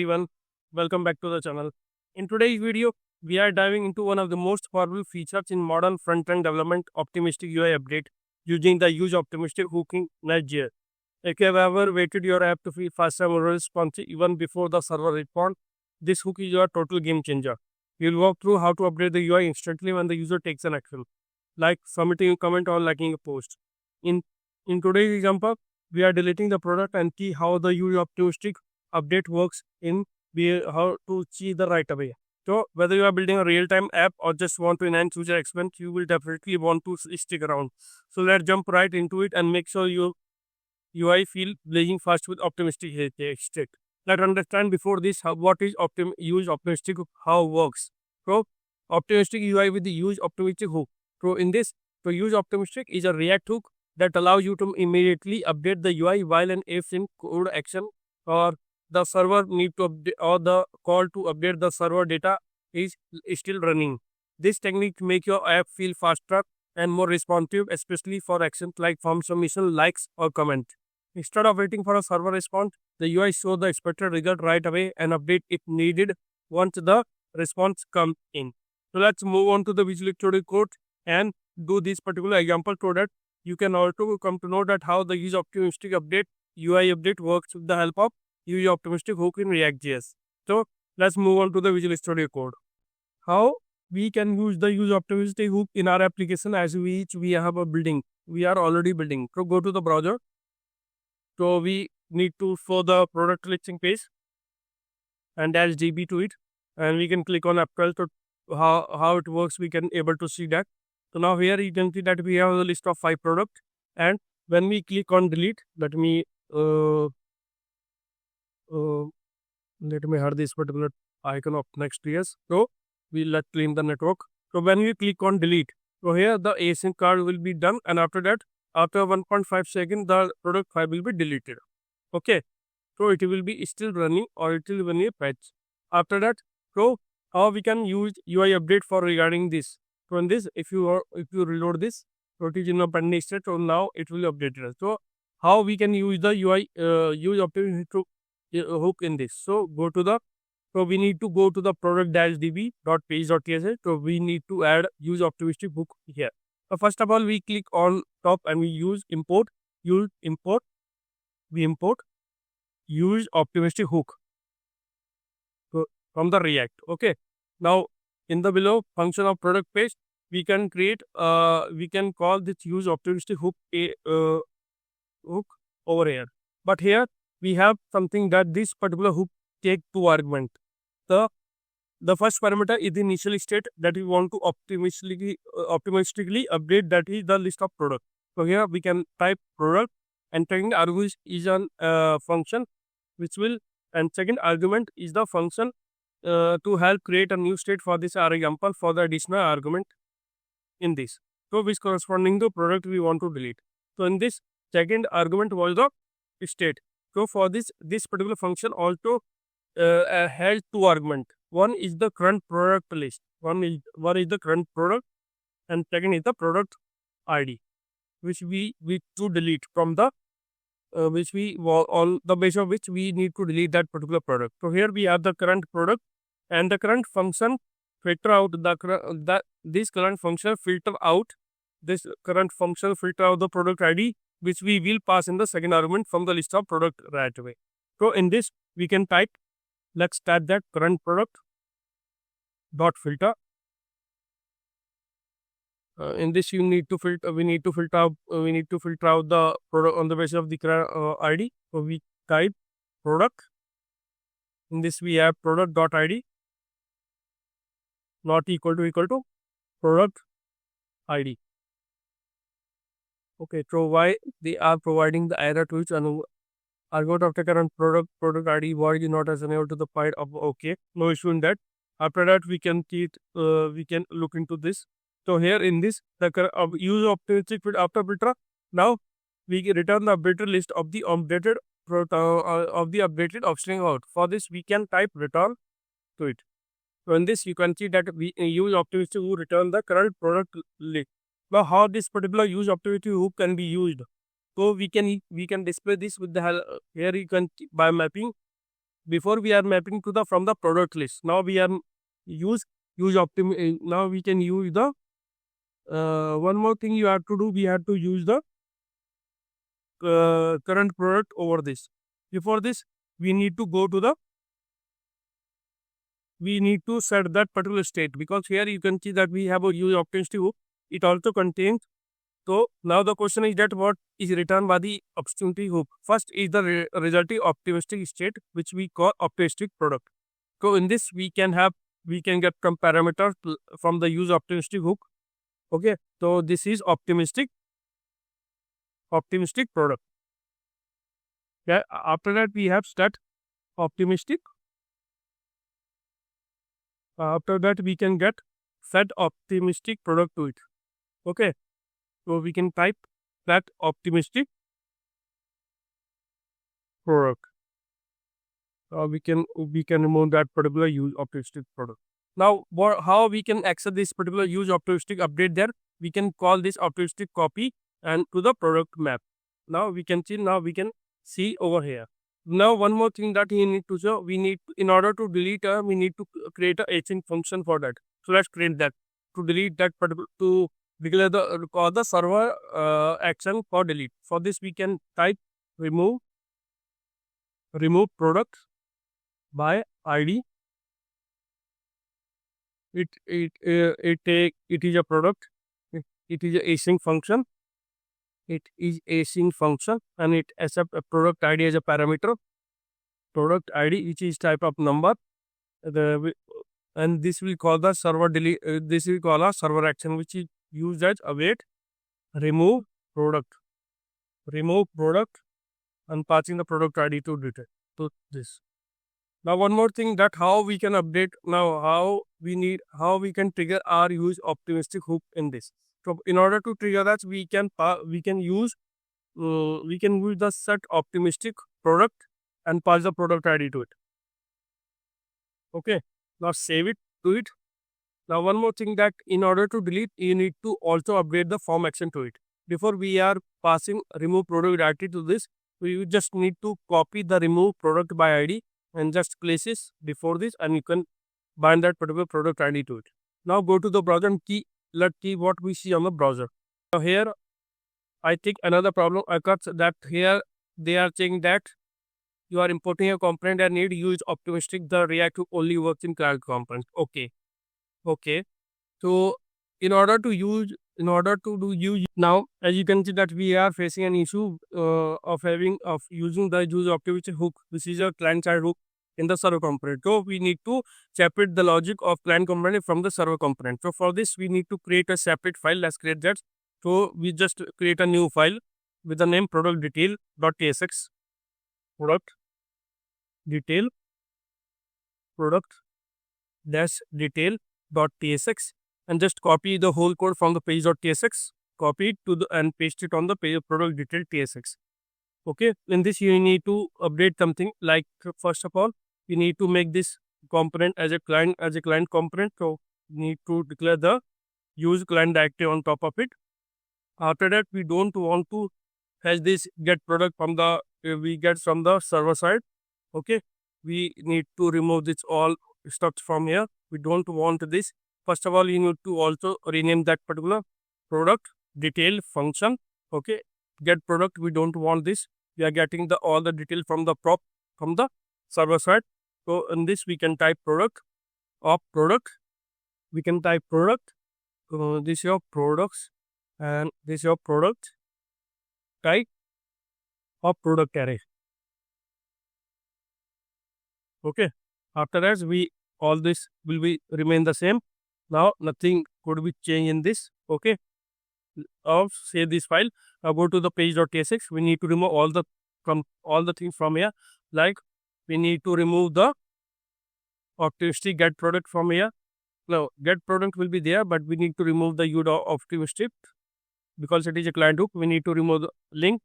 everyone, welcome back to the channel. In today's video, we are diving into one of the most powerful features in modern front-end development, optimistic UI update using the use optimistic hooking NextJs. If you have ever waited your app to feel faster and more responsive even before the server responds, this hook is your total game changer. We'll walk through how to update the UI instantly when the user takes an action, like submitting a comment or liking a post. In today's example, we are deleting the product and see how the use optimistic update works in how to see the right away. So whether you are building a real-time app or just want to enhance user experience, you will definitely want to stick around. So let's jump right into it and make sure your UI feel blazing fast with optimistic state. Let's understand before this what is use optimistic, how it works. So optimistic UI with the use optimistic hook. So in this, use optimistic is a React hook that allows you to immediately update the UI while an if in code action or the server need to update or the call to update the server data is still running. This technique make your app feel faster and more responsive, especially for actions like form submission, likes or comment. Instead of waiting for a server response, the UI shows the expected result right away and update if needed once the response comes in. So let's move on to the Visual Studio Code and do this particular example so that you can also come to know that how the use optimistic update UI update works with the help of use optimistic hook in React.js. So let's move on to the Visual Studio Code. How we can use the use optimistic hook in our application as we have a building. We are already building. So go to the browser. So we need to show the product listing page and dash DB to it, and we can click on April. So how it works, we can able to see that. So now here you can see that we have a list of 5 products, and when we click on delete, let me hide this particular icon of Next.js. So let's clean the network. So when we click on delete, so here the async card will be done, and after that, after 1.5 seconds, the product file will be deleted. Okay, so it will be still running or it will run a patch. After that, so how we can use UI update for regarding this. So in this, if you reload this, so it is in a pending state. So now it will update it. So how we can use the UI use optimistic hook in this? So we need to go to the product-db.page.ts. So we need to add use optimistic hook here. So first of all, we click on top and we use import. We import use optimistic hook from the React. Okay. Now in the below function of product page, we can create we can call this use optimistic hook hook over here. But here we have something that this particular hook take 2 arguments. The first parameter is the initial state that we want to optimistically update, that is the list of product. So here we can type product, and second argument is an function which will, and second argument is the function to help create a new state for this example for the additional argument in this. So which corresponding to product we want to delete. So in this second argument was the state. So for this particular function also has 2 arguments. One is the current product list. One is the current product, and second is the product ID, which we to delete from the which we on the basis of which we need to delete that particular product. So here we have the current product, and the current function filter out this current function filter out the product ID, which we will pass in the second argument from the list of product right away. So in this we can type, let's type that current product dot filter. In this we need to filter out the product on the basis of the current ID. So we type product. In this we have product dot ID not equal to product ID. Okay, so why they are providing the error to each and argument after current product ID, why is not as unable to the point of okay, no issue in that. After that we can we can look into this. So here in this the use optimistic after filter, now we can return the updated list of the updated offstring out. For this we can type return to it. So in this you can see that we use optimistic to return the current product list. Now how this particular use optimistic hook can be used? So we can display this with the here you can by mapping before we are mapping to the from the product list. Now we are use now we can use the one more thing you have to do. We have to use the current product over this. Before this, we need to go to the we need to set that particular state, because here you can see that we have a use optimistic hook. It also contains. So now the question is that what is returned by the optimistic hook? First is the resulting optimistic state, which we call optimistic product. So in this we can get some parameters from the use optimistic hook. Okay, so this is optimistic product. Yeah, after that we have set optimistic. After that we can get set optimistic product to it. Okay, so we can type set optimistic product. We can remove that particular use optimistic product. Now, how we can access this particular use optimistic update there? We can call this optimistic copy and to the product map. Now we can see over here. Now one more thing that you need to show, in order to delete we need to create a async function for that. So let's create that to delete that particular, to declare the server action for delete. For this we can type remove product by ID. It is a product. It is a async function. It is async function and it accepts a product ID as a parameter. Product ID, which is type of number. And this will call the server delete. This will call a server action, which is used as await remove product, and passing the product ID to detail to this. Now one more thing, that how we can update, now how we can trigger our use optimistic hook in this. So in order to trigger that, we can use the set optimistic product and pass the product ID to it. Okay, now save it to it. Now one more thing, that in order to delete, you need to also update the form action to it. Before we are passing remove product ID to this, we just need to copy the remove product by ID and just place it before this, and you can bind that particular product ID to it. Now go to the browser and let's see what we see on the browser. Now here, I think another problem occurs, that here they are saying that you are importing a component and need use optimistic. The React hook only works in client component. Okay. So in order to do use, now as you can see that we are facing an issue of using the use optimistic hook, which is a client side hook in the server component. So we need to separate the logic of client component from the server component. So for this we need to create a separate file. Let's create that. So we just create a new file with the name product detail.tsx. Product detail.tsx, and just copy the whole code from the page.tsx, copy it and paste it on the page of product detail.tsx. Okay, in this you need to update something, like first of all we need to make this component as a client component. So we need to declare the use client directive on top of it. After that, we don't want to has this get product from the from the server side. Okay, we need to remove this all stuff from here. We don't want this. First of all, you need to also rename that particular product detail function. Okay, get product, we don't want this. We are getting all the detail from the server side. So in this we can type product of product. We can type product. This is your products and this is your product type of product array. Okay, after that all this will remain the same. Now nothing could be changed in this. Okay, I'll save this file. Now go to the page.tsx. We need to remove all the things from here. Like we need to remove the optimistic get product from here. Now get product will be there, but we need to remove the use optimistic because it is a client hook. We need to remove the link.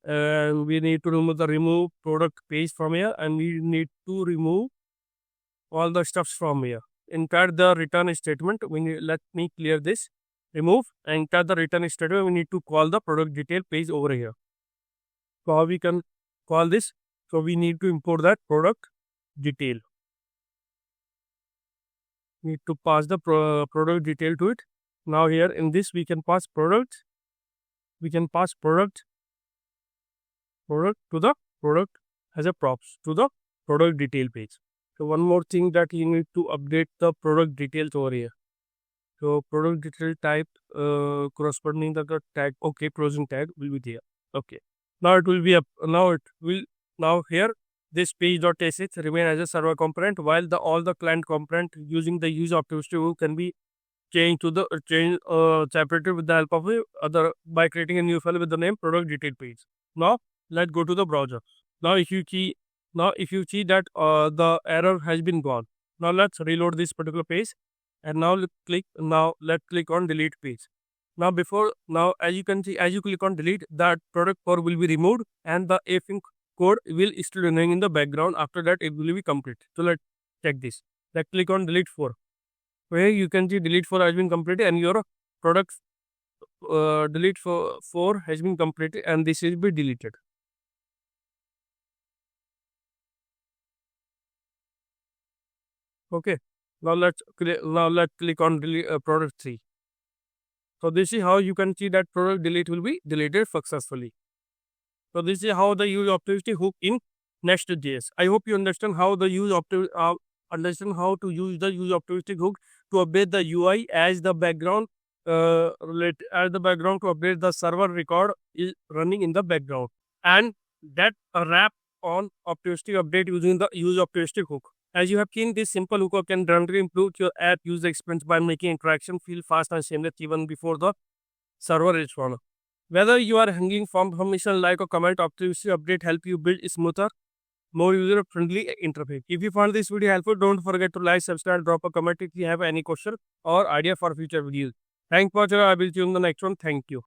We need to remove the remove product page from here, and we need to remove all the stuffs from here. Enter the return statement. Let me clear this. Remove and enter the return statement. We need to call the product detail page over here. So how we can call this? So we need to import that product detail. Need to pass the product detail to it. Now here in this we can pass product. We can pass product to the product as a props to the product detail page. So one more thing that you need to update the product details over here. So product detail type corresponding to the tag, okay, closing tag will be there. Okay. Now it will be up. Now here this page.sh remain as a server component, while all the client component using the use optimistic hook can be changed to the separated with the help of other by creating a new file with the name product detail page. Now let's go to the browser. Now if you see that the error has been gone. Now let's reload this particular page, and now let's click on delete page. Now as you can see, as you click on delete, that product core will be removed and the async code will still running in the background. After that it will be complete. So let's check this. Let's click on delete 4. Where you can see delete 4 has been completed and your product delete 4 has been completed and this will be deleted. Okay. Now let's click on delete product 3. So this is how you can see that product delete will be deleted successfully. So this is how the use optimistic hook in Next.js. I hope you understand how to use the use optimistic hook to update the UI as the background to update the server record is running in the background, and that a wrap on optimistic update using the use optimistic hook. As you have seen, this simple hookup can dramatically improve your app user experience by making interaction feel fast and seamless even before the server responds. Whether you are hanging from permission like a comment, optimistic update help you build a smoother, more user-friendly interface. If you found this video helpful, don't forget to like, subscribe, drop a comment if you have any question or idea for future videos. Thanks for watching. I will see you in the next one. Thank you.